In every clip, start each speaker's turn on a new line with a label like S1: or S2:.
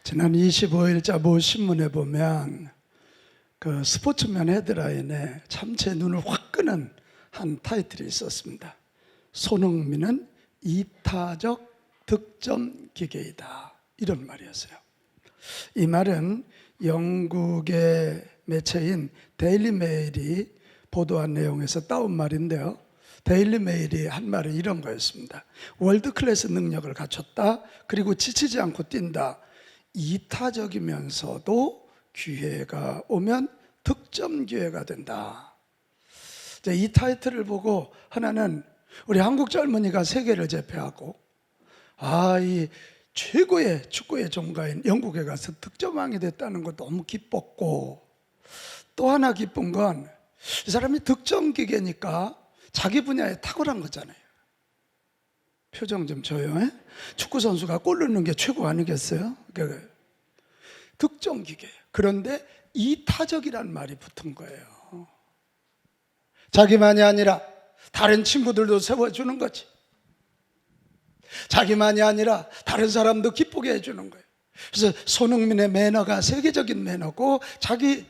S1: 지난 25일자 모 신문에 보면 그 스포츠맨 헤드라인에 참 제 눈을 확 끄는 한 타이틀이 있었습니다. 손흥민은 이타적 득점 기계이다, 이런 말이었어요. 이 말은 영국의 매체인 데일리 메일이 보도한 내용에서 따온 말인데요, 데일리 메일이 한 말은 이런 거였습니다. 월드 클래스 능력을 갖췄다, 그리고 지치지 않고 뛴다, 이타적이면서도 기회가 오면 득점 기회가 된다. 이 타이틀을 보고 하나는 우리 한국 젊은이가 세계를 제패하고 이 최고의 축구의 종가인 영국에 가서 득점왕이 됐다는 것도 너무 기뻤고, 또 하나 기쁜 건 이 사람이 득점 기계니까 자기 분야에 탁월한 거잖아요. 표정 좀 줘요. 축구 선수가 골 넣는 게 최고 아니겠어요? 득점 기계. 그런데 이타적이란 말이 붙은 거예요. 자기만이 아니라 다른 친구들도 세워주는 거지. 자기만이 아니라 다른 사람도 기쁘게 해주는 거예요. 그래서 손흥민의 매너가 세계적인 매너고 자기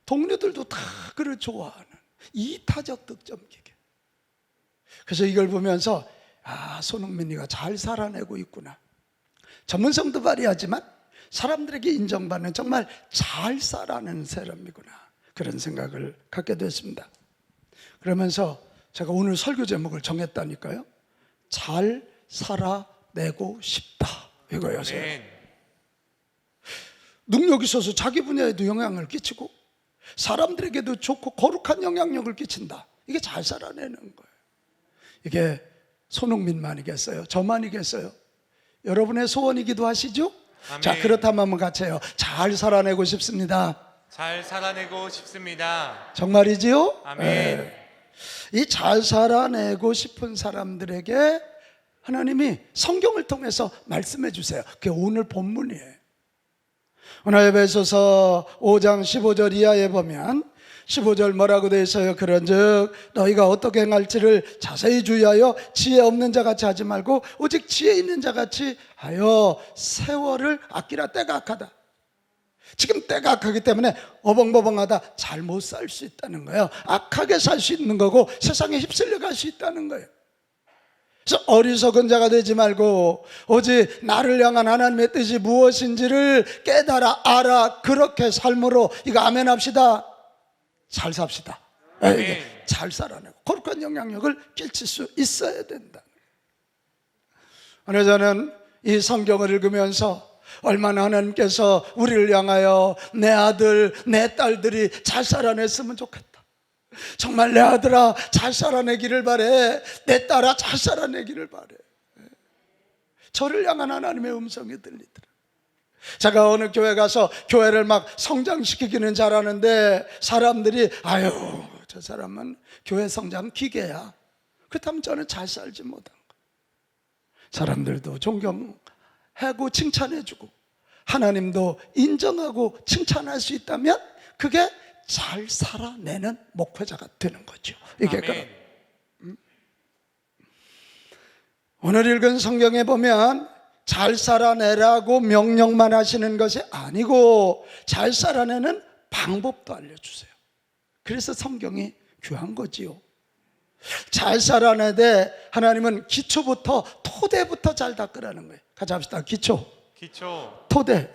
S1: 동료들도 다 그를 좋아하는 이타적 득점 기계. 그래서 이걸 보면서 손흥민이가 잘 살아내고 있구나. 전문성도 발휘하지만 사람들에게 인정받는 정말 잘 살아내는 사람이구나, 그런 생각을 갖게 됐습니다. 그러면서 제가 오늘 설교 제목을 정했다니까요. 잘 살아내고 싶다, 이거였어요. 능력이 있어서 자기 분야에도 영향을 끼치고 사람들에게도 좋고 거룩한 영향력을 끼친다. 이게 잘 살아내는 거예요. 이게 손흥민만이겠어요? 저만이겠어요? 여러분의 소원이기도 하시죠?
S2: 아멘.
S1: 자, 그렇다면 한번 같이 해요. 잘 살아내고 싶습니다.
S2: 잘 살아내고 싶습니다.
S1: 정말이지요?
S2: 아멘.
S1: 이 잘 살아내고 싶은 사람들에게 하나님이 성경을 통해서 말씀해 주세요. 그게 오늘 본문이에요. 오늘 에베소서 5장 15절 이하에 보면 15절 뭐라고 되어 있어요? 그런즉 너희가 어떻게 행할지를 자세히 주의하여 지혜 없는 자같이 하지 말고 오직 지혜 있는 자같이 하여 세월을 아끼라. 때가 악하다. 지금 때가 악하기 때문에 어벙버벙하다 잘 못 살 수 있다는 거예요. 악하게 살 수 있는 거고 세상에 휩쓸려 갈 수 있다는 거예요. 그래서 어리석은 자가 되지 말고 오직 나를 향한 하나님의 뜻이 무엇인지를 깨달아 알아. 그렇게 삶으로, 이거 아멘 합시다. 잘 삽시다. 잘 살아내고 거룩한 영향력을 끼칠 수 있어야 된다. 오늘 저는 이 성경을 읽으면서 얼마나 하나님께서 우리를 향하여 내 아들, 내 딸들이 잘 살아냈으면 좋겠다. 정말 내 아들아 잘 살아내기를 바래. 내 딸아 잘 살아내기를 바래. 저를 향한 하나님의 음성이 들리더라. 제가 어느 교회 가서 교회를 막 성장시키기는 잘하는데 사람들이 저 사람은 교회 성장 기계야. 그렇다면 저는 잘 살지 못한 거예요. 사람들도 존경하고 칭찬해주고 하나님도 인정하고 칭찬할 수 있다면 그게 잘 살아내는 목회자가 되는 거죠. 이게 그럼 오늘 읽은 성경에 보면 잘 살아내라고 명령만 하시는 것이 아니고 잘 살아내는 방법도 알려주세요. 그래서 성경이 귀한 거지요. 잘 살아내되 하나님은 기초부터, 토대부터 잘 닦으라는 거예요. 같이 합시다. 기초, 토대.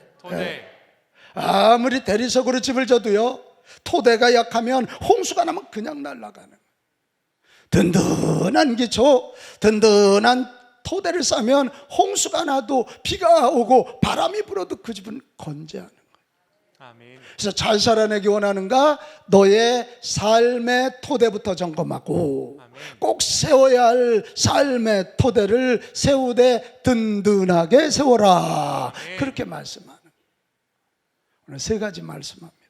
S1: 아무리 대리석으로 집을 져도요, 토대가 약하면 홍수가 나면 그냥 날아가는 거예요. 든든한 기초, 든든한 토대를 쌓으면 홍수가 나도 비가 오고 바람이 불어도 그 집은 건재하는 거예요.
S2: 아멘.
S1: 그래서 잘 살아내기 원하는가? 너의 삶의 토대부터 점검하고 꼭 세워야 할 삶의 토대를 세우되 든든하게 세워라. 그렇게 말씀하는 거예요. 오늘 세 가지 말씀합니다.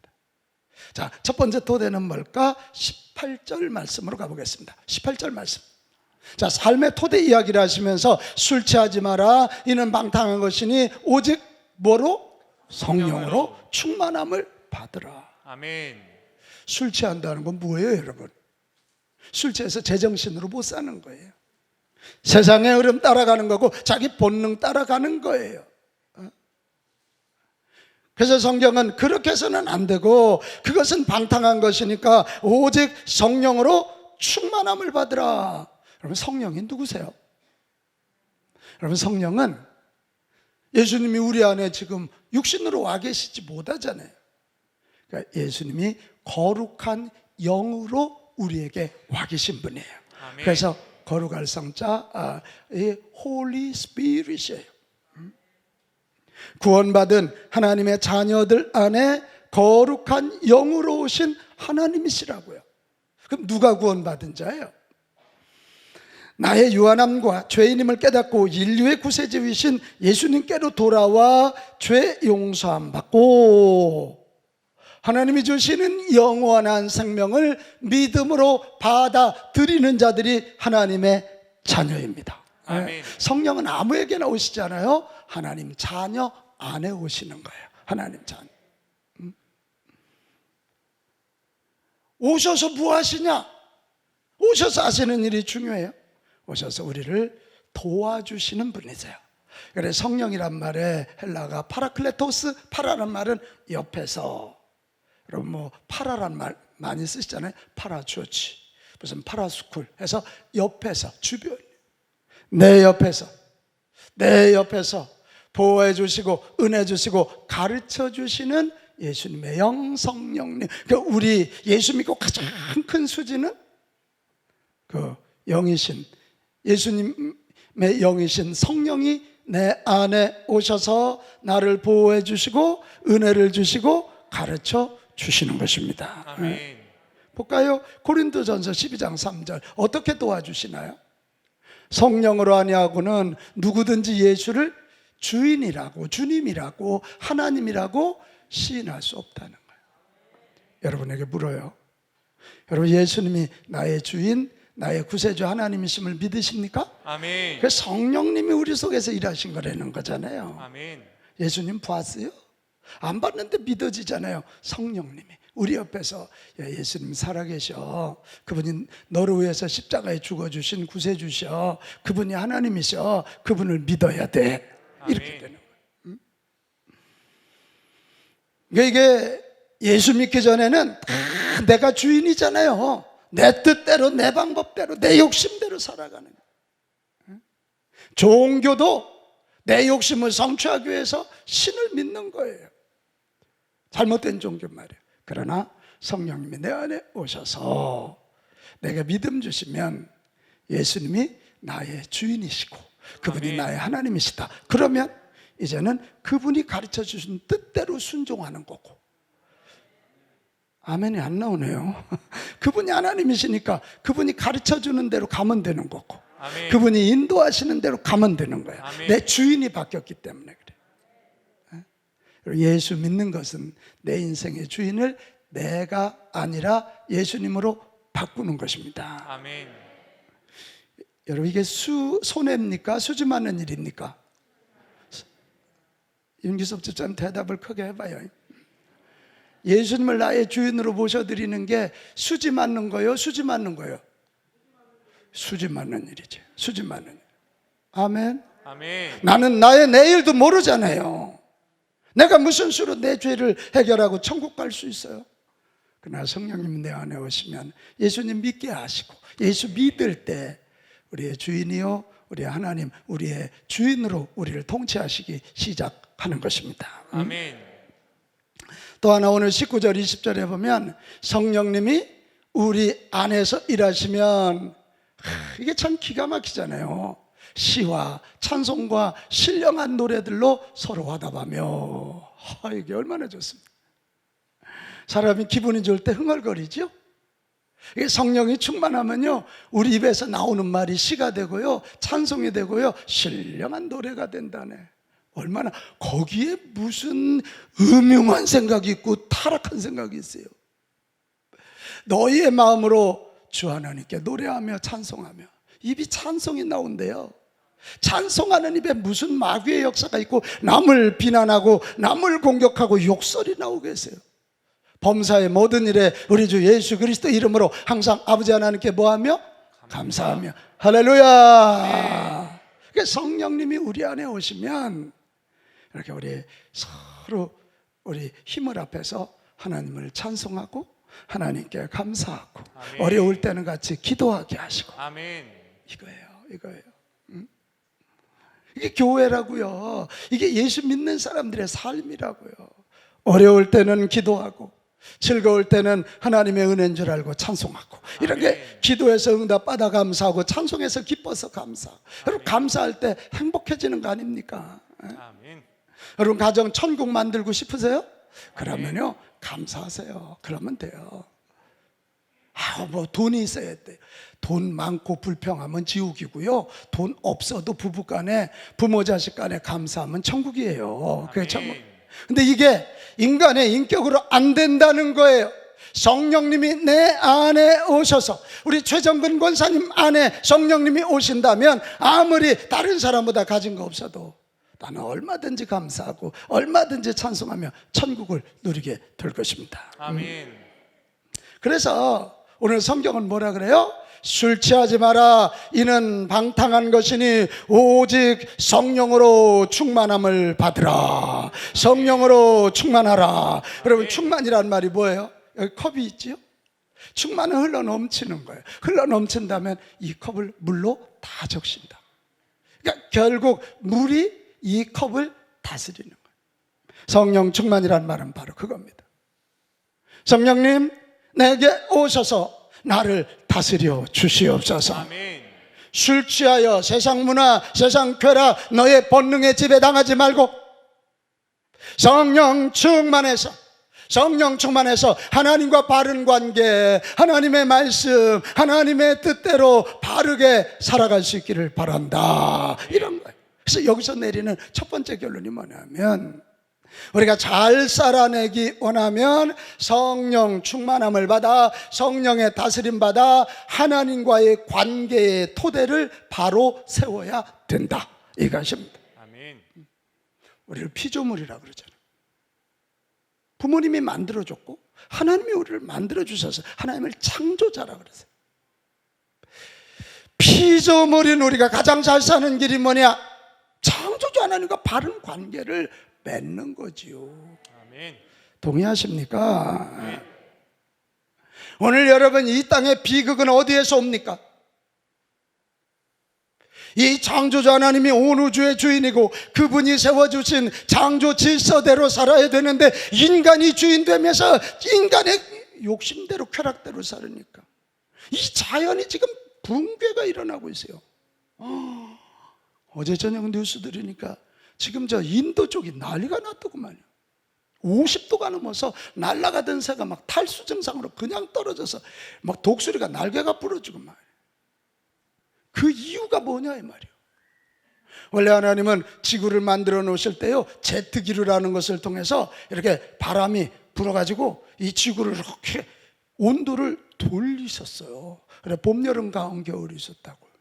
S1: 자, 첫 번째 토대는 뭘까? 18절 말씀으로 가보겠습니다. 18절 말씀. 자, 삶의 토대 이야기를 하시면서 술 취하지 마라. 이는 방탕한 것이니 오직 뭐로? 성령으로 충만함을 받으라.
S2: 아멘.
S1: 술 취한다는 건 뭐예요, 여러분? 술 취해서 제정신으로 못 사는 거예요. 세상의 흐름 따라가는 거고 자기 본능 따라가는 거예요. 그래서 성경은 그렇게 해서는 안 되고 그것은 방탕한 것이니까 오직 성령으로 충만함을 받으라. 여러분, 성령이 누구세요? 여러분, 성령은 예수님이 우리 안에 지금 육신으로 와 계시지 못하잖아요. 그러니까 예수님이 거룩한 영으로 우리에게 와 계신 분이에요.
S2: 아멘.
S1: 그래서 거룩할 성자 이 Holy Spirit이에요. 구원받은 하나님의 자녀들 안에 거룩한 영으로 오신 하나님이시라고요. 그럼 누가 구원받은 자예요? 나의 유한함과 죄인임을 깨닫고 인류의 구세주이신 예수님께로 돌아와 죄 용서함 받고 하나님이 주시는 영원한 생명을 믿음으로 받아들이는 자들이 하나님의 자녀입니다.
S2: 아멘.
S1: 성령은 아무에게나 오시지 않아요. 하나님 자녀 안에 오시는 거예요. 하나님 자녀. 오셔서 뭐 하시냐? 오셔서 하시는 일이 중요해요. 오셔서 우리를 도와주시는 분이세요. 그래서 성령이란 말에 헬라가 파라클레토스, 파라란 말은 옆에서. 여러분 뭐 파라란 말 많이 쓰시잖아요. 파라주어치, 무슨 파라스쿨 해서 옆에서, 주변, 내 옆에서 보호해 주시고 은혜 주시고 가르쳐 주시는 예수님의 영 성령님. 그러니까 우리 예수 믿고 가장 큰 수지는 그 영이신 예수님의 영이신 성령이 내 안에 오셔서 나를 보호해 주시고 은혜를 주시고 가르쳐 주시는 것입니다.
S2: 아멘.
S1: 볼까요? 고린도전서 12장 3절 어떻게 도와주시나요? 성령으로 아니하고는 누구든지 예수를 주인이라고, 주님이라고, 하나님이라고 시인할 수 없다는 거예요. 여러분에게 물어요. 여러분, 예수님이 나의 주인, 나의 구세주 하나님이심을 믿으십니까?
S2: 아멘.
S1: 그래서 성령님이 우리 속에서 일하신 거라는 거잖아요.
S2: 아멘.
S1: 예수님 봤어요? 안 봤는데 믿어지잖아요. 성령님이 우리 옆에서 예수님 살아계셔, 그분이 너를 위해서 십자가에 죽어주신 구세주셔, 그분이 하나님이셔, 그분을 믿어야 돼. 이렇게
S2: 아멘.
S1: 되는 거예요. 그러니까 이게 예수 믿기 전에는 다 내가 주인이잖아요. 내 뜻대로, 내 방법대로, 내 욕심대로 살아가는 거예요. 종교도 내 욕심을 성취하기 위해서 신을 믿는 거예요. 잘못된 종교 말이에요. 그러나 성령님이 내 안에 오셔서 내가 믿음 주시면 예수님이 나의 주인이시고 그분이
S2: 아멘.
S1: 나의 하나님이시다. 그러면 이제는 그분이 가르쳐 주신 뜻대로 순종하는 거고. 아멘이 안 나오네요. 그분이 하나님이시니까 그분이 가르쳐 주는 대로 가면 되는 거고,
S2: 아멘.
S1: 그분이 인도하시는 대로 가면 되는 거예요.
S2: 아멘.
S1: 내 주인이 바뀌었기 때문에 그래요. 예수 믿는 것은 내 인생의 주인을 내가 아니라 예수님으로 바꾸는 것입니다.
S2: 아멘.
S1: 여러분, 이게 손해입니까? 수지 맞는 일입니까? 윤기섭 집사님 대답을 크게 해봐요. 예수님을 나의 주인으로 모셔드리는 게 수지 맞는 거예요? 수지 맞는 거예요? 수지 맞는 일이죠. 수지 맞는 일. 아멘.
S2: 아멘.
S1: 나는 나의 내일도 모르잖아요. 내가 무슨 수로 내 죄를 해결하고 천국 갈 수 있어요? 그러나 성령님 내 안에 오시면 예수님 믿게 하시고, 예수 믿을 때 우리의 주인이요, 우리의 하나님, 우리의 주인으로 우리를 통치하시기 시작하는 것입니다.
S2: 아멘.
S1: 또 하나 오늘 19절 20절에 보면 성령님이 우리 안에서 일하시면 이게 참 기가 막히잖아요. 시와 찬송과 신령한 노래들로 서로 화답하며, 이게 얼마나 좋습니까? 사람이 기분이 좋을 때 흥얼거리죠. 이게 성령이 충만하면요, 우리 입에서 나오는 말이 시가 되고요, 찬송이 되고요, 신령한 노래가 된다네. 얼마나, 거기에 무슨 음흉한 생각이 있고 타락한 생각이 있어요. 너희의 마음으로 주 하나님께 노래하며 찬송하며, 입이 찬송이 나온대요. 찬송하는 입에 무슨 마귀의 역사가 있고 남을 비난하고 남을 공격하고 욕설이 나오고 계세요. 범사의 모든 일에 우리 주 예수 그리스도 이름으로 항상 아버지 하나님께 뭐하며? 감사하며. 할렐루야. 그러니까 성령님이 우리 안에 오시면 이렇게 우리 서로 우리 힘을 앞에서 하나님을 찬송하고 하나님께 감사하고
S2: 아멘.
S1: 어려울 때는 같이 기도하게 하시고
S2: 아멘.
S1: 이거예요. 응? 이게 교회라고요. 이게 예수 믿는 사람들의 삶이라고요. 어려울 때는 기도하고 즐거울 때는 하나님의 은혜인 줄 알고 찬송하고 이렇게 기도해서 응답 받아 감사하고 찬송해서 기뻐서 감사하고 여러분 감사할 때 행복해지는 거 아닙니까?
S2: 아멘.
S1: 여러분 가정 천국 만들고 싶으세요? 그러면요 감사하세요. 그러면 돼요. 뭐 돈이 있어야 돼. 돈 많고 불평하면 지옥이고요. 돈 없어도 부부간에 부모 자식 간에 감사하면 천국이에요. 그게 천국. 근데 이게 인간의 인격으로 안 된다는 거예요. 성령님이 내 안에 오셔서 우리 최정근 권사님 안에 성령님이 오신다면 아무리 다른 사람보다 가진 거 없어도 나는 얼마든지 감사하고 얼마든지 찬송하며 천국을 누리게 될 것입니다.
S2: 아멘.
S1: 그래서 오늘 성경은 뭐라 그래요? 술 취하지 마라. 이는 방탕한 것이니 오직 성령으로 충만함을 받으라. 성령으로 충만하라. 여러분 충만이란 말이 뭐예요? 여기 컵이 있지요? 충만은 흘러 넘치는 거예요. 흘러 넘친다면 이 컵을 물로 다 적신다. 그러니까 결국 물이 이 컵을 다스리는 거예요. 성령 충만이란 말은 바로 그겁니다. 성령님 내게 오셔서 나를 다스려 주시옵소서.
S2: 아멘.
S1: 술 취하여 세상 문화, 세상 쾌락, 너의 본능에 지배당하지 말고 성령 충만해서 하나님과 바른 관계, 하나님의 말씀, 하나님의 뜻대로 바르게 살아갈 수 있기를 바란다. 이런 거예요. 그래서 여기서 내리는 첫 번째 결론이 뭐냐면 우리가 잘 살아내기 원하면 성령 충만함을 받아 성령의 다스림 받아 하나님과의 관계의 토대를 바로 세워야 된다. 이것입니다.
S2: 아멘.
S1: 우리를 피조물이라 그러잖아요. 부모님이 만들어줬고 하나님이 우리를 만들어주셔서 하나님을 창조자라 그러세요. 피조물인 우리가 가장 잘 사는 길이 뭐냐? 창조주 하나님과 바른 관계를 맺는 거지요.
S2: 아멘.
S1: 동의하십니까?
S2: 아멘.
S1: 오늘 여러분 이 땅의 비극은 어디에서 옵니까? 이 창조주 하나님이 온 우주의 주인이고 그분이 세워주신 창조 질서대로 살아야 되는데 인간이 주인 되면서 인간의 욕심대로 쾌락대로 살으니까 이 자연이 지금 붕괴가 일어나고 있어요. 어제 저녁 뉴스 들으니까 지금 저 인도 쪽이 난리가 났더구만요. 50도가 넘어서 날아가던 새가 막 탈수 증상으로 그냥 떨어져서 막 독수리가 날개가 부러지고 말이에요. 그 이유가 뭐냐 이 말이에요. 원래 하나님은 지구를 만들어 놓으실 때요 제트기류라는 것을 통해서 이렇게 바람이 불어가지고 이 지구를 이렇게 온도를 돌리셨어요. 그래 봄, 여름, 가을, 겨울이 있었다고요.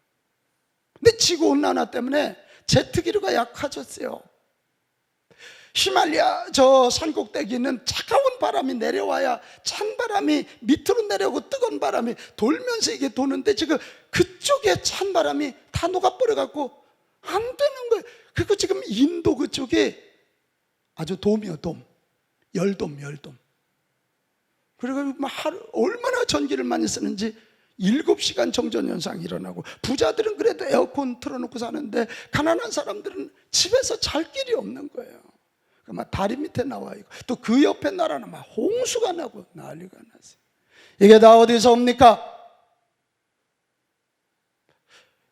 S1: 근데 지구온난화 때문에 제트기류가 약해졌어요. 히말리아 저 산꼭대기 있는 차가운 바람이 내려와야 찬 바람이 밑으로 내려오고 뜨거운 바람이 돌면서 이게 도는데 지금 그쪽에 찬 바람이 다 녹아버려갖고 안 되는 거예요. 그리고 지금 인도 그쪽에 아주 돔이요 돔 열돔 그래가지고 얼마나 전기를 많이 쓰는지 7시간 정전 현상이 일어나고 홍수들은 그래도 에어컨 틀어놓고 사는데 가난한 사람들은 집에서 잘 길이 없는 거예요. 막 다리 밑에 나와 있고 또 그 옆에 나라는 막 홍수가 나고 난리가 났어요. 이게 다 어디서 옵니까?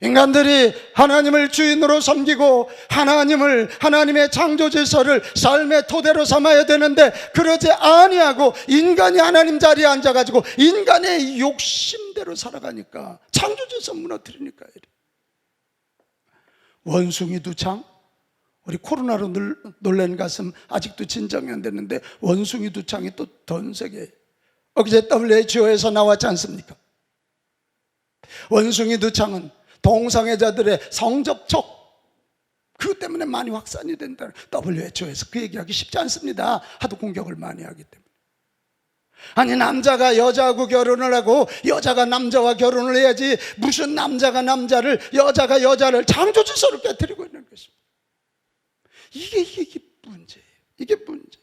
S1: 인간들이 하나님을 주인으로 섬기고 하나님의 창조 질서를 삶의 토대로 삼아야 되는데 그러지 아니하고 인간이 하나님 자리에 앉아가지고 인간의 욕심대로 살아가니까 창조 질서 무너뜨리니까 이래. 원숭이 두창, 우리 코로나로 놀란 가슴 아직도 진정이 안 됐는데 원숭이 두창이 또 전 세계에 어제 WHO에서 나왔지 않습니까? 원숭이 두창은 동성애자들의 성접촉 그것 때문에 많이 확산이 된다는 WHO에서 그 얘기하기 쉽지 않습니다. 하도 공격을 많이 하기 때문에. 아니 남자가 여자하고 결혼을 하고 여자가 남자와 결혼을 해야지 무슨 남자가 남자를 여자가 여자를 창조 질서를 깨뜨리고 있는 것입니다. 이게 문제예요. 이게 문제.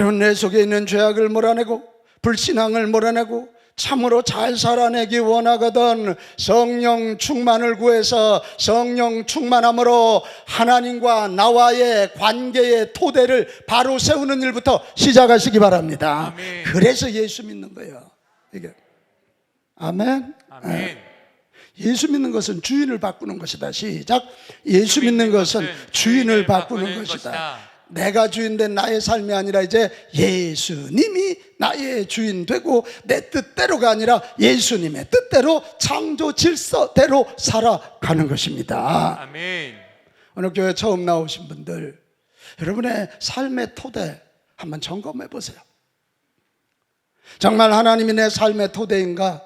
S1: 여러분, 내 속에 있는 죄악을 몰아내고 불신앙을 몰아내고 참으로 잘 살아내기 원하거든 성령 충만을 구해서 성령 충만함으로 하나님과 나와의 관계의 토대를 바로 세우는 일부터 시작하시기 바랍니다.
S2: 아멘.
S1: 그래서 예수 믿는 거예요. 이게 아멘.
S2: 아멘.
S1: 예수 믿는 것은 주인을 바꾸는 것이다. 시작. 예수 믿는 것은 주인을 바꾸는 것이다. 내가 주인 된 나의 삶이 아니라 이제 예수님이 나의 주인 되고 내 뜻대로가 아니라 예수님의 뜻대로 창조 질서대로 살아가는 것입니다.
S2: 아멘.
S1: 오늘 교회 처음 나오신 분들, 여러분의 삶의 토대 한번 점검해 보세요. 정말 하나님이 내 삶의 토대인가?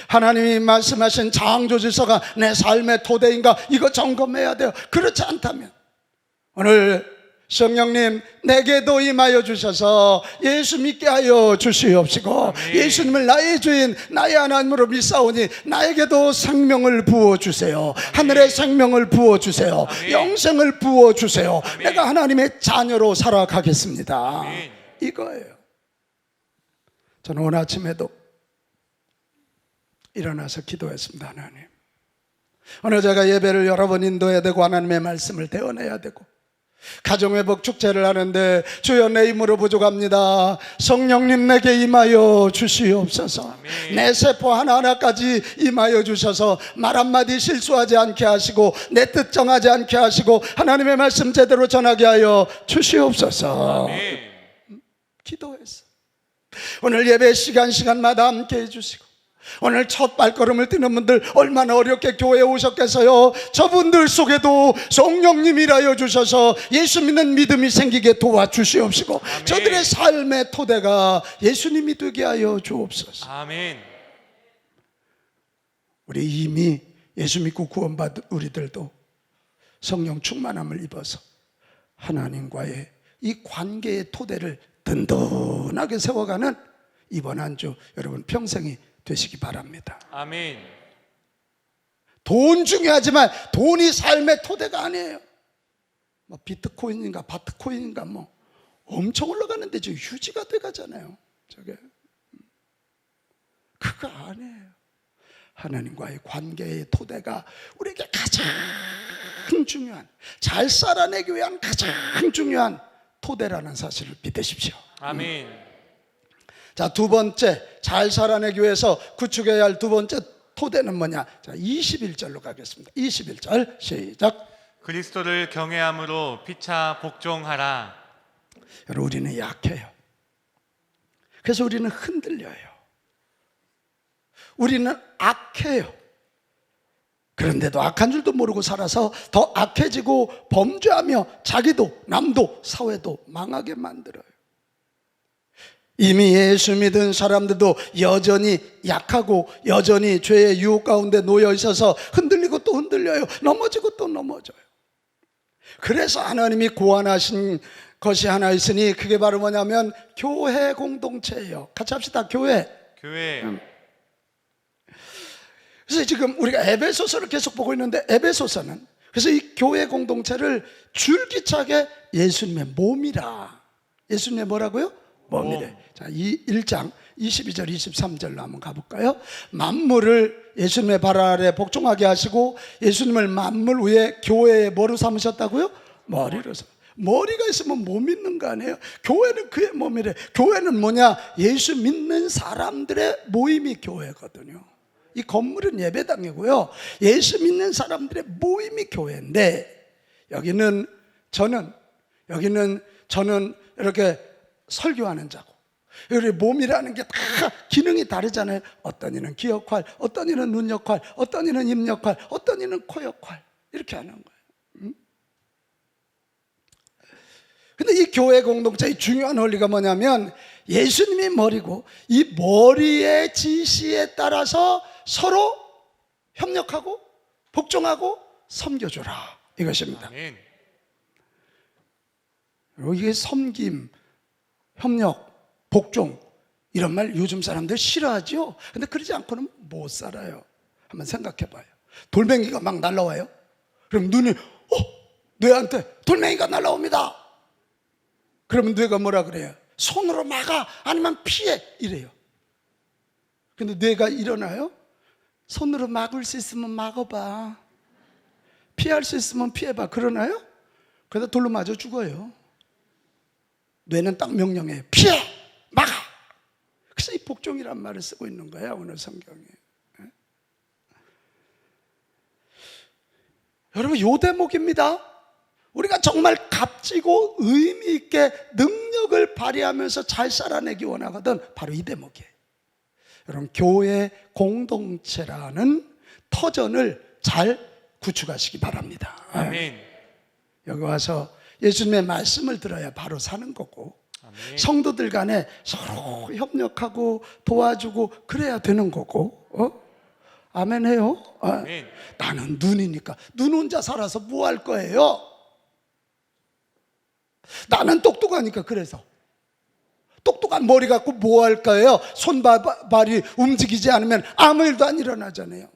S1: 하나님이 말씀하신 창조 질서가 내 삶의 토대인가? 이거 점검해야 돼요. 그렇지 않다면 오늘 성령님 내게도 임하여 주셔서 예수 믿게 하여 주시옵시고
S2: 아멘.
S1: 예수님을 나의 주인 나의 하나님으로 믿사오니 나에게도 생명을 부어주세요. 하늘의 생명을 부어주세요.
S2: 아멘.
S1: 영생을 부어주세요.
S2: 아멘.
S1: 내가 하나님의 자녀로 살아가겠습니다.
S2: 아멘.
S1: 이거예요. 저는 오늘 아침에도 일어나서 기도했습니다. 하나님, 오늘 제가 예배를 여러 번 인도해야 되고 하나님의 말씀을 대언해야 되고 가정회복 축제를 하는데 주여 내 힘으로 부족합니다. 성령님 내게 임하여 주시옵소서.
S2: 아멘.
S1: 내 세포 하나하나까지 임하여 주셔서 말 한마디 실수하지 않게 하시고 내 뜻 정하지 않게 하시고 하나님의 말씀 제대로 전하게 하여 주시옵소서.
S2: 아멘.
S1: 기도했어. 오늘 예배 시간마다 함께 해주시고 오늘 첫 발걸음을 뛰는 분들 얼마나 어렵게 교회에 오셨겠어요. 저분들 속에도 성령님이라여 주셔서 예수 믿는 믿음이 생기게 도와주시옵시고
S2: 아멘.
S1: 저들의 삶의 토대가 예수님이 되게 하여 주옵소서.
S2: 아멘.
S1: 우리 이미 예수 믿고 구원받은 우리들도 성령 충만함을 입어서 하나님과의 이 관계의 토대를 든든하게 세워가는 이번 한 주 여러분 평생이 되시기 바랍니다.
S2: 아멘.
S1: 돈 중요하지만 돈이 삶의 토대가 아니에요. 뭐 비트코인인가 바트코인인가 뭐 엄청 올라가는데 지금 휴지가 돼가잖아요. 저게 그거 아니에요. 하나님과의 관계의 토대가 우리에게 가장 중요한, 잘 살아내기 위한 가장 중요한 토대라는 사실을 믿으십시오.
S2: 아멘.
S1: 자, 두 번째, 잘 살아내기 위해서 구축해야 할 두 번째 토대는 뭐냐? 자, 21절로 가겠습니다. 21절 시작.
S2: 그리스도를 경외함으로 피차 복종하라.
S1: 여러분, 우리는 약해요. 그래서 우리는 흔들려요. 우리는 악해요. 그런데도 악한 줄도 모르고 살아서 더 악해지고 범죄하며 자기도 남도 사회도 망하게 만들어요. 이미 예수 믿은 사람들도 여전히 약하고 여전히 죄의 유혹 가운데 놓여 있어서 흔들리고 또 흔들려요. 넘어지고 또 넘어져요. 그래서 하나님이 고안하신 것이 하나 있으니 그게 바로 뭐냐면 교회 공동체예요. 같이 합시다. 교회.
S2: 교회.
S1: 그래서 지금 우리가 에베소서를 계속 보고 있는데 에베소서는 그래서 이 교회 공동체를 줄기차게 예수님의 몸이라. 예수님의 뭐라고요? 몸이래. 자, 이 1장 22절 23절로 한번 가볼까요? 만물을 예수님의 발 아래 복종하게 하시고 예수님을 만물 위에 교회에 뭐로 삼으셨다고요? 머리로서. 머리가 있으면 몸 있는 거 아니에요? 교회는 그의 몸이래. 교회는 뭐냐? 예수 믿는 사람들의 모임이 교회거든요. 이 건물은 예배당이고요. 예수 믿는 사람들의 모임이 교회인데 여기는 저는 이렇게 설교하는 자고 우리 몸이라는 게 다 기능이 다르잖아요. 어떤 이는 귀 역할, 어떤 이는 눈 역할, 어떤 이는 입 역할, 어떤 이는 코 역할 이렇게 하는 거예요. 근데 이 교회 공동체의 중요한 원리가 뭐냐면 예수님이 머리고 이 머리의 지시에 따라서 서로 협력하고 복종하고 섬겨주라 이것입니다.
S2: 아멘.
S1: 그리고 이게 섬김, 협력, 복종 이런 말 요즘 사람들 싫어하죠. 근데 그러지 않고는 못 살아요. 한번 생각해 봐요. 돌멩이가 막 날라와요. 그럼 눈이 뇌한테 돌멩이가 날라옵니다. 그러면 뇌가 뭐라 그래요? 손으로 막아, 아니면 피해, 이래요. 근데 뇌가 일어나요? 손으로 막을 수 있으면 막아봐, 피할 수 있으면 피해봐, 그러나요? 그러다 돌로 맞아 죽어요. 뇌는 딱 명령해요. 피해! 막아! 그래서 이 복종이란 말을 쓰고 있는 거예요, 오늘 성경에. 여러분, 요 대목입니다. 우리가 정말 값지고 의미 있게 능력을 발휘하면서 잘 살아내기 원하거든, 바로 이 대목이에요. 여러분, 교회 공동체라는 터전을 잘 구축하시기 바랍니다.
S2: 아멘.
S1: 여기 와서 예수님의 말씀을 들어야 바로 사는 거고,
S2: 아멘.
S1: 성도들 간에 서로 협력하고 도와주고 그래야 되는 거고, 아멘 해요?
S2: 아멘.
S1: 나는 눈이니까 눈 혼자 살아서 뭐 할 거예요? 나는 똑똑하니까, 그래서 똑똑한 머리 갖고 뭐 할 거예요? 손발이 움직이지 않으면 아무 일도 안 일어나잖아요.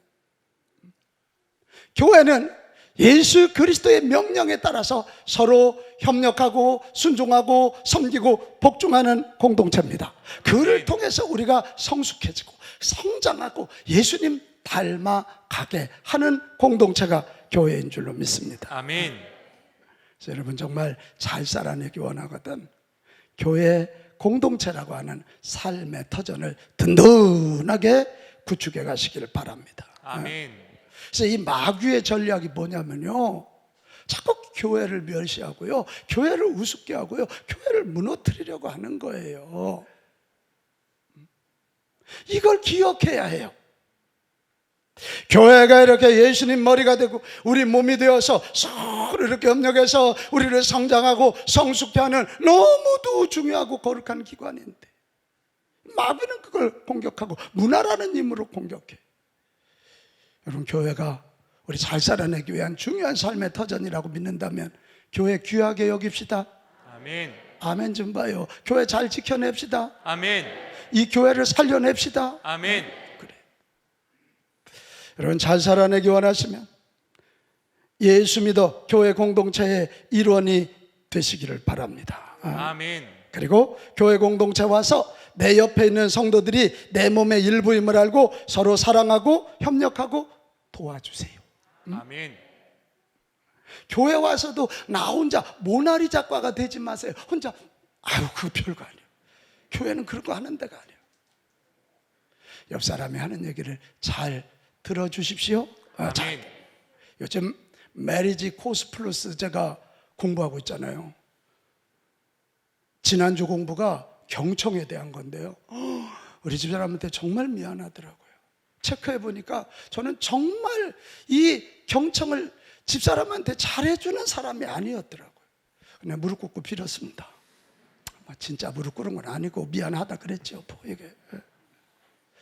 S1: 교회는 예수 그리스도의 명령에 따라서 서로 협력하고 순종하고 섬기고 복종하는 공동체입니다. 그를 통해서 우리가 성숙해지고 성장하고 예수님 닮아가게 하는 공동체가 교회인 줄로 믿습니다.
S2: 아멘.
S1: 그래서 여러분, 정말 잘 살아내기 원하거든 교회 공동체라고 하는 삶의 터전을 든든하게 구축해 가시기를 바랍니다.
S2: 아멘.
S1: 그래서 이 마귀의 전략이 뭐냐면요, 자꾸 교회를 멸시하고요, 교회를 우습게 하고요, 교회를 무너뜨리려고 하는 거예요. 이걸 기억해야 해요. 교회가 이렇게 예수님 머리가 되고 우리 몸이 되어서 서로 이렇게 협력해서 우리를 성장하고 성숙케 하는 너무도 중요하고 거룩한 기관인데, 마귀는 그걸 공격하고 문화라는 힘으로 공격해. 여러분, 교회가 우리 잘 살아내기 위한 중요한 삶의 터전이라고 믿는다면 교회 귀하게 여깁시다.
S2: 아멘.
S1: 아멘 좀 봐요. 교회 잘 지켜냅시다.
S2: 아멘.
S1: 이 교회를 살려냅시다.
S2: 아멘.
S1: 그래. 여러분, 잘 살아내기 원하시면 예수 믿어 교회 공동체의 일원이 되시기를 바랍니다.
S2: 아멘.
S1: 그리고 교회 공동체 와서 내 옆에 있는 성도들이 내 몸의 일부임을 알고 서로 사랑하고 협력하고 도와주세요.
S2: 아멘.
S1: 교회 와서도 나 혼자 모나리 작가가 되지 마세요. 혼자 그거 별거 아니에요. 교회는 그런 거 하는 데가 아니에요. 옆 사람이 하는 얘기를 잘 들어주십시오. 자, 요즘 메리지 코스 플러스 제가 공부하고 있잖아요. 지난주 공부가 경청에 대한 건데요, 우리 집사람한테 정말 미안하더라고요. 체크해 보니까 저는 정말 이 경청을 집사람한테 잘해주는 사람이 아니었더라고요. 그냥 무릎 꿇고 빌었습니다. 진짜 무릎 꿇은 건 아니고 미안하다 그랬죠. 이게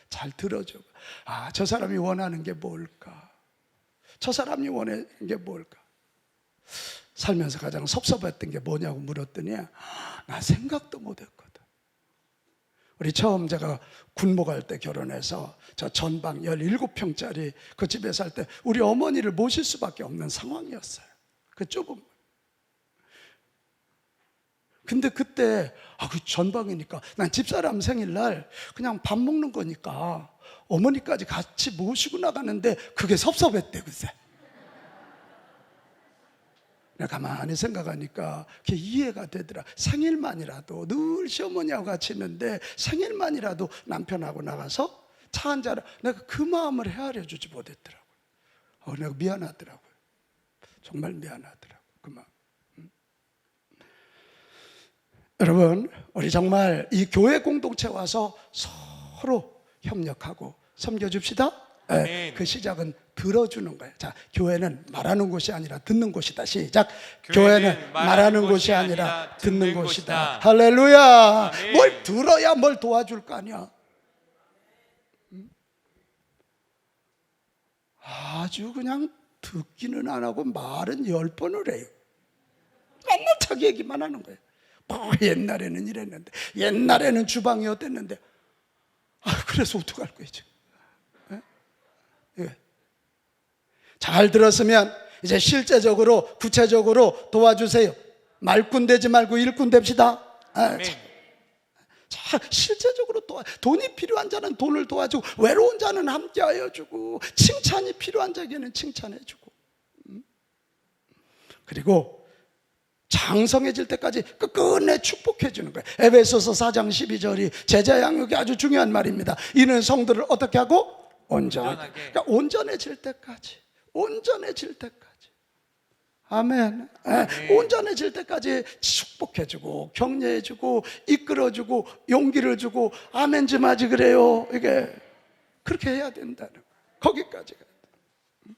S1: 잘 들어줘. 저 사람이 원하는 게 뭘까? 저 사람이 원하는 게 뭘까? 살면서 가장 섭섭했던 게 뭐냐고 물었더니 나 생각도 못했거든. 우리 처음 제가 군모 갈 때 결혼해서 저 전방 17평짜리 그 집에 살 때 우리 어머니를 모실 수밖에 없는 상황이었어요. 그 좁은. 근데 그때 그 전방이니까 난 집사람 생일날 그냥 밥 먹는 거니까 어머니까지 같이 모시고 나가는데 그게 섭섭했대. 글쎄, 내가 가만히 생각하니까 그게 이해가 되더라. 생일만이라도 늘 시어머니하고 같이 있는데 생일만이라도 남편하고 나가서 차 한잔, 내가 그 마음을 헤아려 주지 못했더라고요. 내가 미안하더라고요. 정말 미안하더라고요. 그 마음. 여러분, 우리 정말 이 교회 공동체 와서 서로 협력하고 섬겨줍시다. 그 시작은 들어주는 거예요. 자, 교회는 말하는 곳이 아니라 듣는 곳이다. 시작. 교회는 말하는 곳이 아니라 듣는 곳이다. 할렐루야.
S2: 아멘.
S1: 뭘 들어야 뭘 도와줄 거 아니야. 아주 그냥 듣기는 안 하고 말은 10번을 해요. 맨날 자기 얘기만 하는 거예요. 옛날에는 이랬는데, 옛날에는 주방이 어땠는데, 그래서 어떡할 거예요 지금? 잘 들었으면 이제 실제적으로 구체적으로 도와주세요. 말꾼 되지 말고 일꾼 됩시다.
S2: 아멘.
S1: 자, 실제적으로 돈이 필요한 자는 돈을 도와주고, 외로운 자는 함께하여 주고, 칭찬이 필요한 자에게는 칭찬해 주고, 그리고 장성해질 때까지 끝끝내 축복해 주는 거예요. 에베소서 4장 12절이 제자 양육이 아주 중요한 말입니다. 이는 성도를 어떻게 하고? 온전하게. 그러니까 온전해질 때까지, 온전해질 때까지. 아멘. 온전해질 때까지 축복해주고 격려해주고 이끌어주고 용기를 주고 아멘 좀 하지 그래요. 이게 그렇게 해야 된다는 거예요. 거기까지 가야 돼요.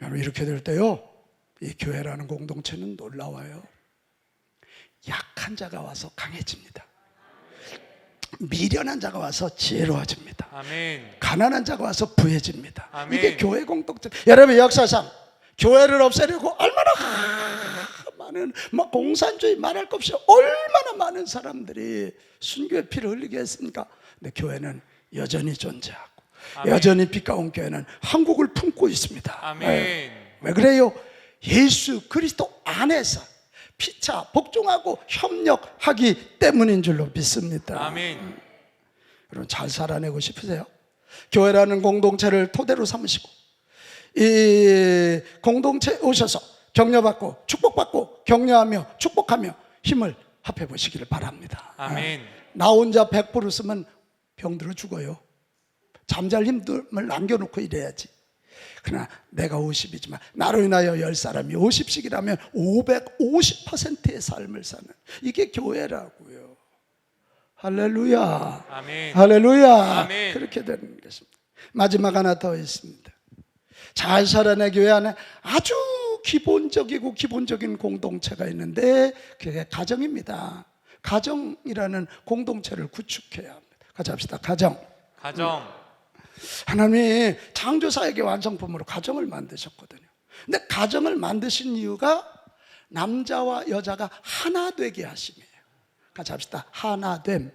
S1: 여러분, 이렇게 될 때요, 이 교회라는 공동체는 놀라워요. 약한 자가 와서 강해집니다. 미련한 자가 와서 지혜로워집니다.
S2: 아멘.
S1: 가난한 자가 와서 부해집니다.
S2: 아멘.
S1: 이게 교회 공동체. 여러분, 역사상 교회를 없애려고 얼마나 많은 공산주의 말할 것 없이 얼마나 많은 사람들이 순교의 피를 흘리게 했습니까? 근데 교회는 여전히 존재하고,
S2: 아멘.
S1: 여전히 빛가운 교회는 한국을 품고 있습니다.
S2: 아멘.
S1: 왜 그래요? 예수 그리스도 안에서 피차 복종하고 협력하기 때문인 줄로 믿습니다.
S2: 아멘.
S1: 여러분, 잘 살아내고 싶으세요? 교회라는 공동체를 토대로 삼으시고 이 공동체에 오셔서 격려받고 축복받고 격려하며 축복하며 힘을 합해 보시기를 바랍니다.
S2: 아멘.
S1: 나 혼자 100% 쓰면 병들어 죽어요. 잠잘 힘을 남겨놓고 일해야지. 그러나 내가 50이지만 나로 인하여 10사람이 50씩이라면 550%의 삶을 사는, 이게 교회라고요. 할렐루야.
S2: 아멘.
S1: 할렐루야.
S2: 아멘.
S1: 그렇게 되는 것입니다. 마지막 하나 더 있습니다. 잘 살아내 교회 안에 아주 기본적이고 기본적인 공동체가 있는데 그게 가정입니다. 가정이라는 공동체를 구축해야 합니다. 같이 합시다. 가정. 하나님이 창조사에게 완성품으로 가정을 만드셨거든요. 근데 가정을 만드신 이유가 남자와 여자가 하나 되게 하심이에요. 같이 합시다. 하나됨.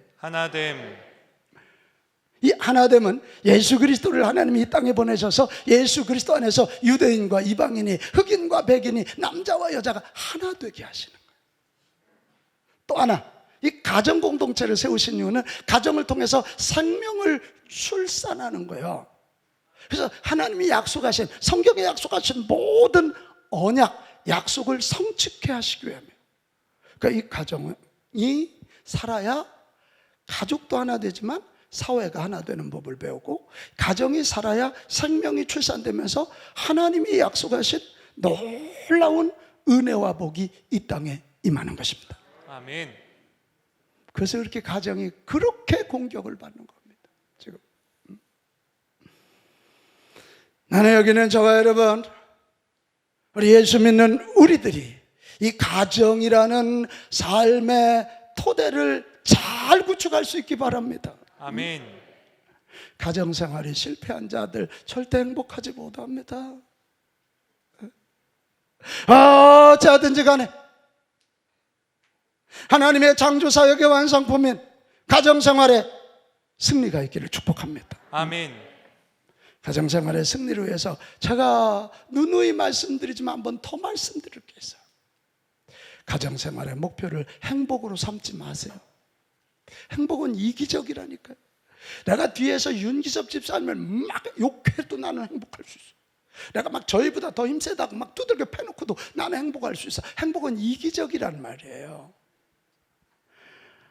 S1: 이 하나됨은 예수 그리스도를 하나님이 이 땅에 보내셔서 예수 그리스도 안에서 유대인과 이방인이, 흑인과 백인이, 남자와 여자가 하나 되게 하시는 거예요. 또 하나, 이 가정 공동체를 세우신 이유는 가정을 통해서 생명을 출산하는 거예요. 그래서 하나님이 약속하신, 성경에 약속하신 모든 언약, 약속을 성취케 하시기 위함이에요. 그러니까 이 가정이 살아야 가족도 하나 되지만 사회가 하나 되는 법을 배우고, 가정이 살아야 생명이 출산되면서 하나님이 약속하신 놀라운 은혜와 복이 이 땅에 임하는 것입니다.
S2: 아멘.
S1: 그래서 이렇게 가정이 그렇게 공격을 받는 겁니다. 지금 나는 여기는 저와 여러분, 우리 예수 믿는 우리들이 이 가정이라는 삶의 토대를 잘 구축할 수 있기 바랍니다.
S2: 아멘.
S1: 가정생활이 실패한 자들 절대 행복하지 못합니다. 어찌하든지 간에 하나님의 창조사역의 완성품인 가정생활에 승리가 있기를 축복합니다.
S2: 아멘.
S1: 가정생활의 승리를 위해서 제가 누누이 말씀드리지만 한 번 더 말씀드릴 게 있어요. 가정생활의 목표를 행복으로 삼지 마세요. 행복은 이기적이라니까요. 내가 뒤에서 윤기섭 집사님을 막 욕해도 나는 행복할 수 있어. 내가 막 저희보다 더 힘세다고 막 두들겨 패놓고도 나는 행복할 수 있어. 행복은 이기적이란 말이에요.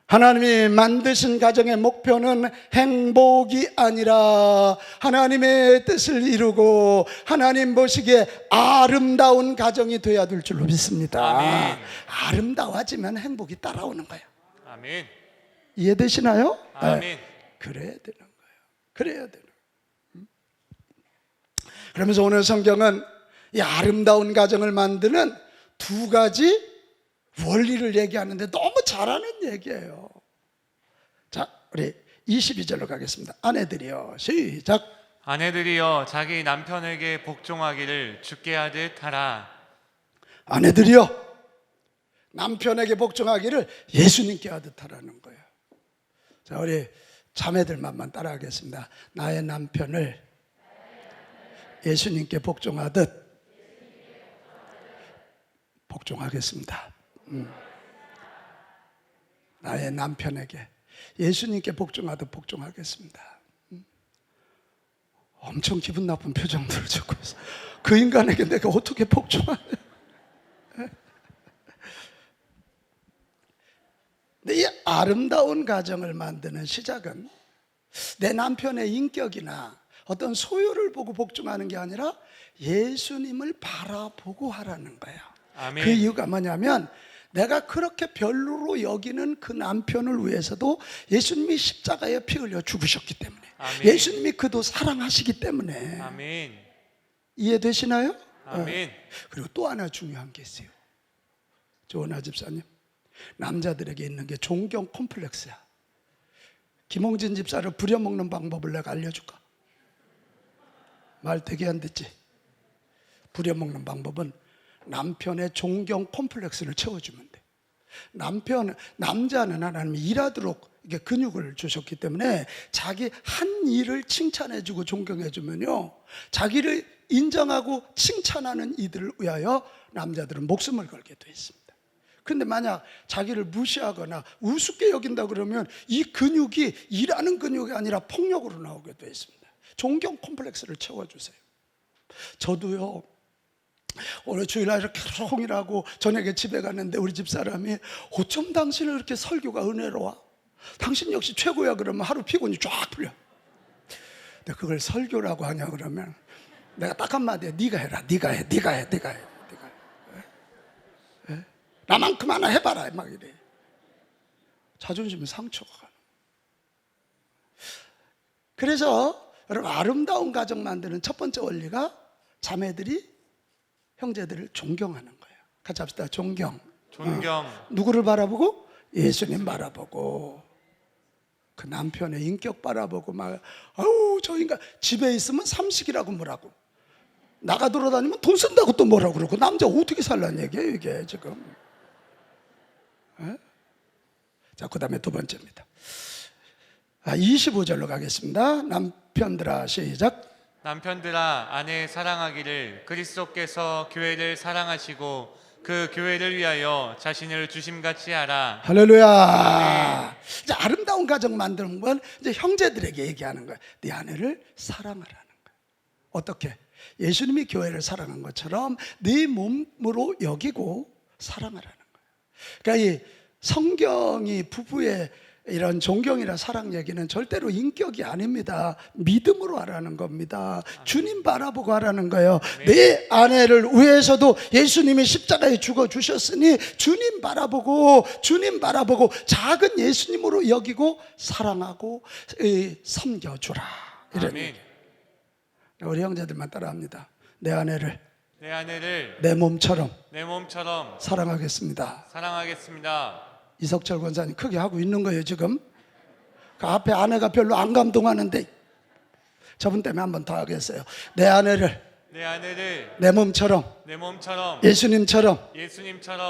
S1: 하나님이 만드신 가정의 목표는 행복이 아니라 하나님의 뜻을 이루고 하나님 보시기에 아름다운 가정이 되어야 될 줄로 믿습니다.
S2: 아멘.
S1: 아름다워지면 행복이 따라오는 거예요.
S2: 아멘.
S1: 이해되시나요?
S2: 아멘.
S1: 네. 그래야 되는 거예요. 그래야 되는 거예요. 그러면서 오늘 성경은 이 아름다운 가정을 만드는 두 가지 원리를 얘기하는데 너무 잘하는 얘기예요. 자, 우리 22절로 가겠습니다. 아내들이여, 시작.
S2: 아내들이여 자기 남편에게 복종하기를 주께 하듯 하라.
S1: 아내들이여 남편에게 복종하기를 예수님께 하듯 하라는 거예요. 자, 우리 자매들만 따라하겠습니다. 나의 남편을 예수님께 복종하듯 복종하겠습니다. 나의 남편에게 예수님께 복종하듯 복종하겠습니다. 엄청 기분 나쁜 표정들을 짓고 있어. 그 인간에게 내가 어떻게 복종하냐. 근데 이 아름다운 가정을 만드는 시작은 내 남편의 인격이나 어떤 소유를 보고 복종하는 게 아니라 예수님을 바라보고 하라는 거예요.
S2: 아멘.
S1: 그 이유가 뭐냐면 내가 그렇게 별로로 여기는 그 남편을 위해서도 예수님이 십자가에 피 흘려 죽으셨기 때문에,
S2: 아멘.
S1: 예수님이 그도 사랑하시기 때문에.
S2: 아멘.
S1: 이해되시나요?
S2: 아멘.
S1: 그리고 또 하나 중요한 게 있어요. 조은아 집사님, 남자들에게 있는 게 존경 콤플렉스야. 김홍진 집사를 부려먹는 방법을 내가 알려줄까? 말 되게 안 듣지? 부려먹는 방법은 남편의 존경 콤플렉스를 채워주면 돼. 남자는 하나님이 일하도록 이게 근육을 주셨기 때문에 자기 한 일을 칭찬해주고 존경해주면요, 자기를 인정하고 칭찬하는 이들을 위하여 남자들은 목숨을 걸게 돼 있습니다. 그런데 만약 자기를 무시하거나 우습게 여긴다 그러면 이 근육이 일하는 근육이 아니라 폭력으로 나오게 돼 있습니다. 존경 콤플렉스를 채워주세요. 저도요, 오늘 주일날 이렇게 종일하고 저녁에 집에 갔는데 우리 집사람이 어쩜 당신은 이렇게 설교가 은혜로워? 당신 역시 최고야. 그러면 하루 피곤이 쫙 풀려. 근데 그걸 설교라고 하냐 그러면 내가 딱 한마디에 네가 해라. 네가 해. 나만큼 하나 해봐라. 막 이래. 자존심이 상처가 가는. 그래서 여러분, 아름다운 가정 만드는 첫 번째 원리가 자매들이 형제들을 존경하는 거예요. 같이 합시다. 존경. 누구를 바라보고? 예수님 바라보고. 그 남편의 인격 바라보고 막, 아우 저 인간 집에 있으면 삼식이라고 뭐라고, 나가 돌아다니면 돈 쓴다고 또 뭐라고 그러고, 남자 어떻게 살란 얘기예요 이게 지금. 자, 그 다음에 두 번째입니다. 25절로 가겠습니다. 남편들아, 시작.
S2: 남편들아, 아내 사랑하기를 그리스도께서 교회를 사랑하시고 그 교회를 위하여 자신을 주심같이 하라.
S1: 할렐루야. 이제 아름다운 가정 만드는 건 이제 형제들에게 얘기하는 거예요. 네 아내를 사랑하라는 거예요. 어떻게? 예수님이 교회를 사랑한 것처럼 네 몸으로 여기고 사랑하라는 거예요. 그러니까 이 성경이 부부의 이런 존경이나 사랑 얘기는 절대로 인격이 아닙니다. 믿음으로 하라는 겁니다. 주님 바라보고 하라는 거예요. 내 아내를 위해서도 예수님이 십자가에 죽어주셨으니 주님 바라보고 작은 예수님으로 여기고 사랑하고 섬겨주라. 이런 얘기. 우리 형제들만 따라합니다. 내 아내를 내 몸처럼 사랑하겠습니다. 이석철 권사님 크게 하고 있는 거예요 지금. 그 앞에 아내가 별로 안 감동하는데 저분 때문에 한 번 더 하겠어요. 내 아내를 내 몸처럼 예수님처럼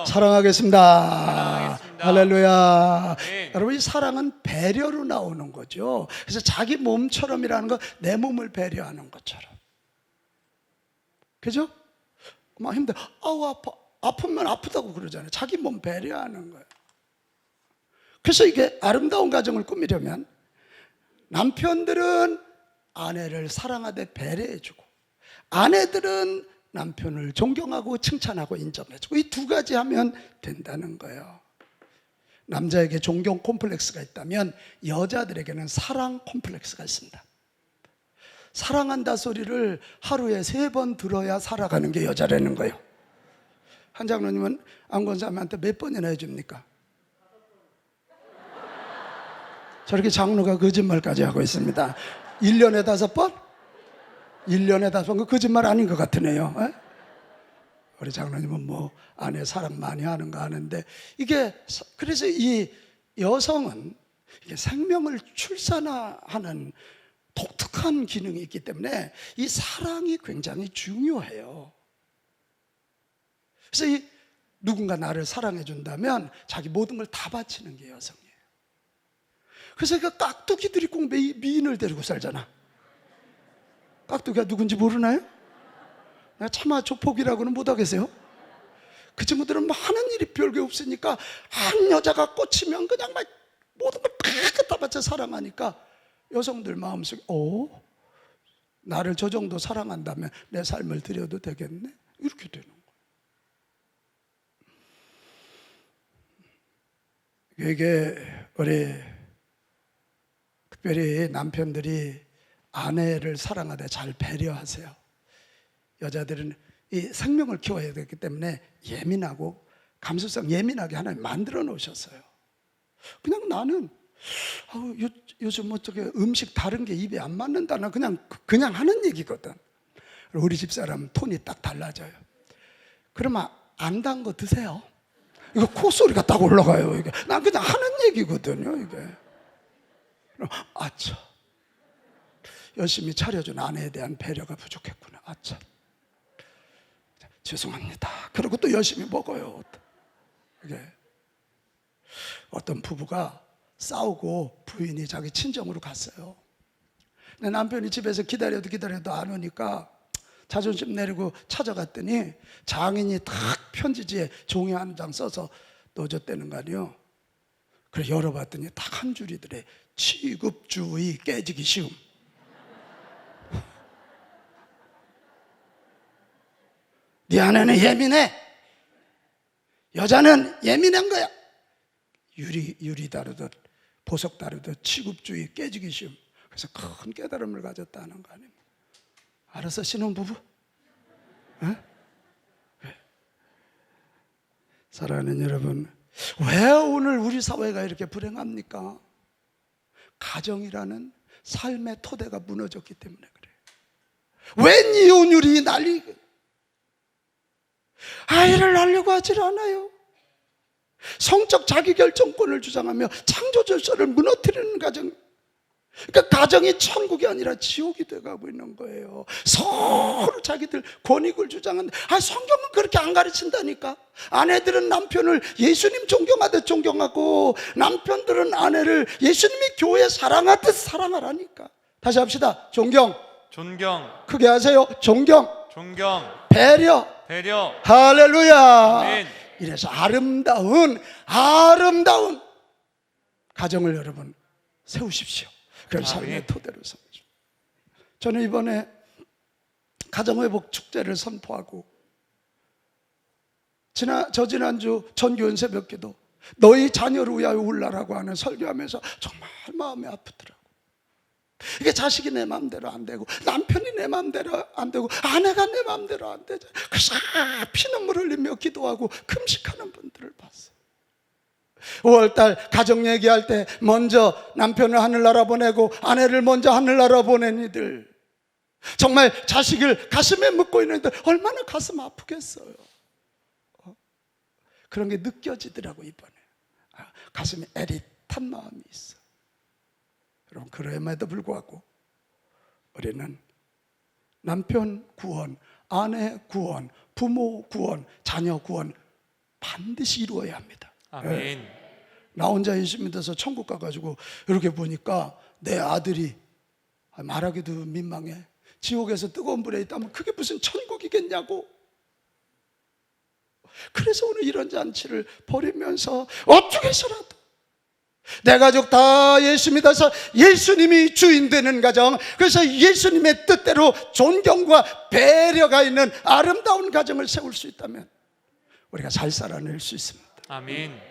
S1: 사랑하겠습니다. 할렐루야. 여러분, 이 사랑은 배려로 나오는 거죠. 그래서 자기 몸처럼이라는 건 내 몸을 배려하는 것처럼. 그죠? 막 힘들어. 아우 아파. 아프면 아프다고 그러잖아요. 자기 몸 배려하는 거예요. 그래서 이게 아름다운 가정을 꾸미려면 남편들은 아내를 사랑하되 배려해주고, 아내들은 남편을 존경하고 칭찬하고 인정해주고, 이 두 가지 하면 된다는 거예요. 남자에게 존경 콤플렉스가 있다면 여자들에게는 사랑 콤플렉스가 있습니다. 사랑한다 소리를 하루에 3번 들어야 살아가는 게 여자라는 거예요. 한 장로님은 안권사님한테 몇 번이나 해줍니까? 저렇게 장로가 거짓말까지 하고 있습니다. 1년에 5번? 1년에 5번. 그 거짓말 아닌 것 같으네요. 에? 우리 장로님은 뭐 아내 사랑 많이 하는가 하는데, 이게 그래서 이 여성은 이게 생명을 출산하는 독특한 기능이 있기 때문에 이 사랑이 굉장히 중요해요. 그래서 이 누군가 나를 사랑해 준다면 자기 모든 걸 다 바치는 게 여성이에요. 그래서 그 깍두기들이 꼭 미인을 데리고 살잖아. 깍두기가 누군지 모르나요? 차마 조폭이라고는 못하겠어요. 그 친구들은 뭐 하는 일이 별게 없으니까 한 여자가 꽂히면 그냥 막 모든 걸 다 갖다 바쳐 사랑하니까 여성들 마음속에 나를 저 정도 사랑한다면 내 삶을 드려도 되겠네? 이렇게 되는 거예요. 이게 우리 특별히 남편들이 아내를 사랑하되 잘 배려하세요. 여자들은 이 생명을 키워야 되기 때문에 예민하고 감수성 예민하게 하나님 만들어 놓으셨어요. 그냥 나는 요즘 어떻게 음식 다른 게 입에 안 맞는다, 나 그냥 하는 얘기거든. 우리 집사람 톤이 딱 달라져요. 그러면 안 단 거 드세요. 이거 콧소리가 딱 올라가요. 이게 난 그냥 하는 얘기거든요. 이게 아차, 열심히 차려준 아내에 대한 배려가 부족했구나. 아차, 죄송합니다. 그리고 또 열심히 먹어요. 이게 어떤 부부가 싸우고 부인이 자기 친정으로 갔어요. 근데 남편이 집에서 기다려도 안 오니까 자존심 내리고 찾아갔더니 장인이 딱 편지지에 종이 한 장 써서 넣어줬다는 거 아니에요. 그래서 열어봤더니 딱 한 줄이더래. 취급주의 깨지기 쉬움. 네 아내는 예민해. 여자는 예민한 거야. 유리 다루듯 보석 다루듯 취급주의 깨지기 쉬움. 그래서 큰 깨달음을 가졌다는 거 아닙니까? 알아서 신혼부부? 사랑하는 여러분, 왜 오늘 우리 사회가 이렇게 불행합니까? 가정이라는 삶의 토대가 무너졌기 때문에 그래요. 왜 이혼율이 난리? 아이를 낳으려고 하질 않아요. 성적 자기결정권을 주장하며 창조 질서를 무너뜨리는 가정, 그러니까 가정이 천국이 아니라 지옥이 돼가고 있는 거예요. 서로 자기들 권익을 주장하는데 성경은 그렇게 안 가르친다니까. 아내들은 남편을 예수님 존경하듯 존경하고 남편들은 아내를 예수님이 교회 사랑하듯 사랑하라니까. 다시 합시다. 존경, 크게 하세요. 존경, 배려. 할렐루야.
S2: 아멘.
S1: 이래서 아름다운 가정을 여러분 세우십시오. 그런 삶의 토대로 삼죠. 저는 이번에 가정회복 축제를 선포하고 지난주 전교연 새벽기도 너희 자녀를 위하여 울라라고 하는 설교하면서 정말 마음이 아프더라고. 이게 자식이 내 마음대로 안 되고 남편이 내 마음대로 안 되고 아내가 내 마음대로 안 되죠. 그래서 피눈물 흘리며 기도하고 금식하는 분들을 봤어요. 5월달 가정 얘기할 때 먼저 남편을 하늘나라 보내고 아내를 먼저 하늘나라 보낸 이들, 정말 자식을 가슴에 묻고 있는 이들 얼마나 가슴 아프겠어요. 그런 게 느껴지더라고. 이번에 가슴에 애릿한 마음이 있어. 여러분, 그럼에도 불구하고 우리는 남편 구원, 아내 구원, 부모 구원, 자녀 구원 반드시 이루어야 합니다.
S2: 아멘.
S1: 나 혼자 예수 믿어서 천국 가가지고 이렇게 보니까 내 아들이 말하기도 민망해. 지옥에서 뜨거운 불에 있다면 그게 무슨 천국이겠냐고. 그래서 오늘 이런 잔치를 벌이면서 어떻게 해서라도 내 가족 다 예수 믿어서 예수님이 주인 되는 가정, 그래서 예수님의 뜻대로 존경과 배려가 있는 아름다운 가정을 세울 수 있다면 우리가 잘 살아낼 수 있습니다.
S2: 아멘.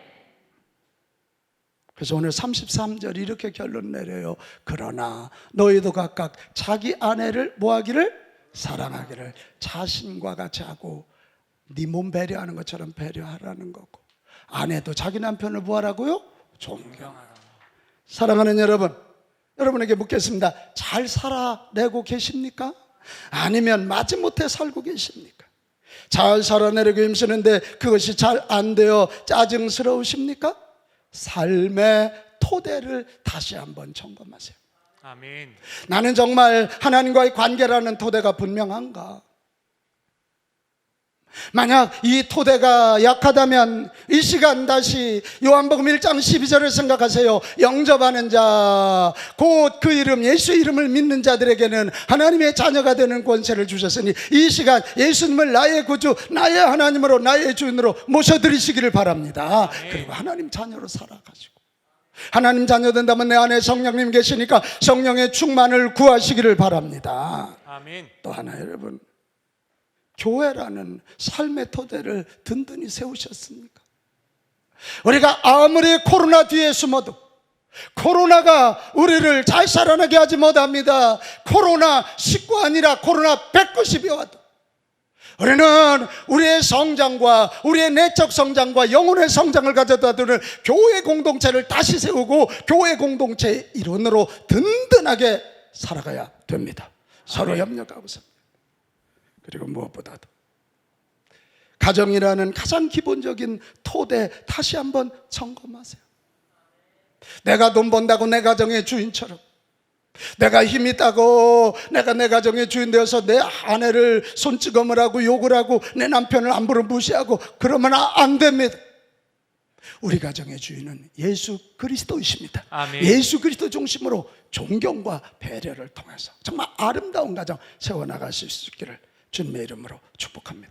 S1: 그래서 오늘 33절 이렇게 결론 내려요. 그러나 너희도 각각 자기 아내를 뭐하기를? 사랑하기를 자신과 같이 하고 네 몸 배려하는 것처럼 배려하라는 거고, 아내도 자기 남편을 뭐하라고요? 존경하라. 사랑하는 여러분, 여러분에게 묻겠습니다. 잘 살아내고 계십니까? 아니면 마지못해 살고 계십니까? 잘 살아내려고 힘쓰는데 그것이 잘 안 되어 짜증스러우십니까? 삶의 토대를 다시 한번 점검하세요.
S2: 아멘.
S1: 나는 정말 하나님과의 관계라는 토대가 분명한가? 만약 이 토대가 약하다면 이 시간 다시 요한복음 1장 12절을 생각하세요. 영접하는 자, 곧 그 이름 예수 이름을 믿는 자들에게는 하나님의 자녀가 되는 권세를 주셨으니 이 시간 예수님을 나의 구주, 나의 하나님으로, 나의 주인으로 모셔드리시기를 바랍니다. 그리고 하나님 자녀로 살아가시고, 하나님 자녀 된다면 내 안에 성령님 계시니까 성령의 충만을 구하시기를 바랍니다.
S2: 아멘.
S1: 또 하나, 여러분, 교회라는 삶의 토대를 든든히 세우셨습니까? 우리가 아무리 코로나 뒤에 숨어도 코로나가 우리를 잘 살아나게 하지 못합니다. 코로나19 아니라 코로나 190이 와도 우리는 우리의 성장과 우리의 내적 성장과 영혼의 성장을 가져다 두는 교회 공동체를 다시 세우고 교회 공동체의 일원으로 든든하게 살아가야 됩니다. 서로 협력하고 삽니다. 그리고 무엇보다도 가정이라는 가장 기본적인 토대 다시 한번 점검하세요. 내가 돈 번다고 내 가정의 주인처럼, 내가 힘 있다고 내가 내 가정의 주인 되어서 내 아내를 손찌검을 하고 욕을 하고 내 남편을 함부로 무시하고 그러면 안 됩니다. 우리 가정의 주인은 예수 그리스도이십니다.
S2: 아멘.
S1: 예수 그리스도 중심으로 존경과 배려를 통해서 정말 아름다운 가정 세워나가실 수 있기를 주님의 이름으로 축복합니다.